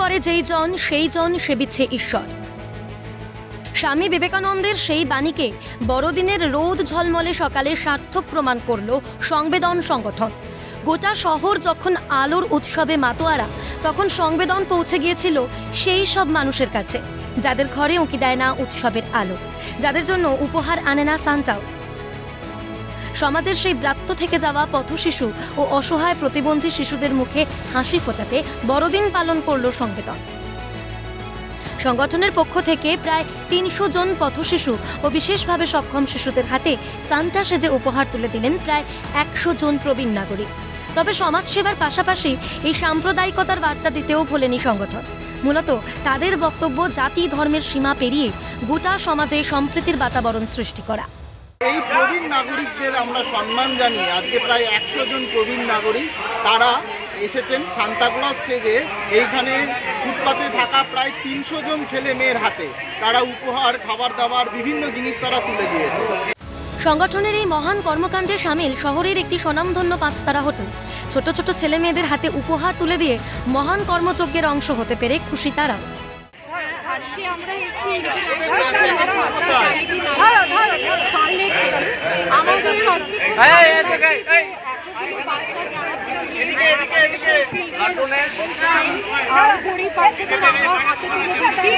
করে যেই জন সেই জন সেবিচ্ছে ঈশ্বর। স্বামী বিবেকানন্দের সেই বাণীকে বড়দিনের রোদ ঝলমলে সকালে সার্থক প্রমাণ করল সংবেদন সংগঠন। গোটা শহর যখন আলোর উৎসবে মাতোয়ারা, তখন সংবেদন পৌঁছে গিয়েছিল সেই সব মানুষের কাছে যাদের ঘরে উঁকি দেয় না উৎসবের আলো, যাদের জন্য উপহার আনে না সান্টাও। সমাজের সেই ব্রাত্য থেকে যাওয়া পথশিশু ও অসহায় প্রতিবন্ধী শিশুদের মুখে হাসি ফোটাতে বড়দিন পালন করল সংবেদন। সংগঠনের পক্ষ থেকে প্রায় ৩০০ জন পথশিশু ও বিশেষভাবে সক্ষম শিশুদের হাতে সান্টা সেজে উপহার তুলে দিলেন প্রায় ১০০ জন প্রবীণ নাগরিক। তবে সমাজসেবার পাশাপাশি এই সাম্প্রদায়িকতার বার্তা দিতেও ভোলেনি সংগঠন। মূলত তাদের বক্তব্য জাতি ধর্মের সীমা পেরিয়ে গোটা সমাজে সম্প্রীতির বাতাবরণ সৃষ্টি করা। এই প্রবীণ নাগরিকদের আমরা সম্মান জানিয়ে আজকে প্রায় ১০০ জন প্রবীণ নাগরিক তারা এসেছেন সান্তাক্লজ সেজে এইখানে ফুটপাতে থাকা প্রায় ৩০০ জন ছেলে মেয়ের হাতে তারা উপহার, খাবার দাবার বিভিন্ন জিনিস তারা তুলে দিয়েছে। সংগঠনের এই মহান কর্মকাণ্ডে সামিল শহরের একটি স্বনামধন্য ৫-তারা হোটেল ছোট ছোট ছেলে মেয়েদের হাতে উপহার তুলে দিয়ে মহান কর্মযজ্ঞের অংশ হতে পেরে খুশি তারাও। আজকে আমরা এসেছি আমাদের আজকে বাচ্চা যারা গরিব বাচ্চাদের আমরা হাতে তুলে দিচ্ছি।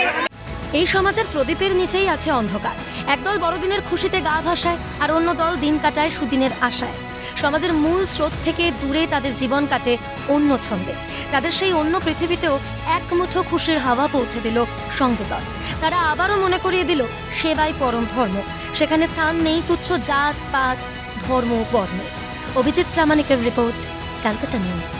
এই সমাজের প্রদীপের নিচেই আছে অন্ধকার। একদল বড়দিনের খুশিতে গা ভাসায় আর অন্য দল দিন কাটায় সুদিনের আশায়। সমাজের মূল স্রোত থেকে দূরে তাদের জীবন কাটে অন্য ছন্দে। তাদের সেই অন্য পৃথিবীতেও এক মুঠো খুশির হাওয়া পৌঁছে দিল সংবেদন। তারা আবারও মনে করিয়ে দিল সেবাই পরম ধর্ম, সেখানে স্থান নেই তুচ্ছ জাত পাত ধর্ম বর্ণের। অভিজিৎ প্রামাণিকের রিপোর্ট, ক্যালকাটা নিউজ।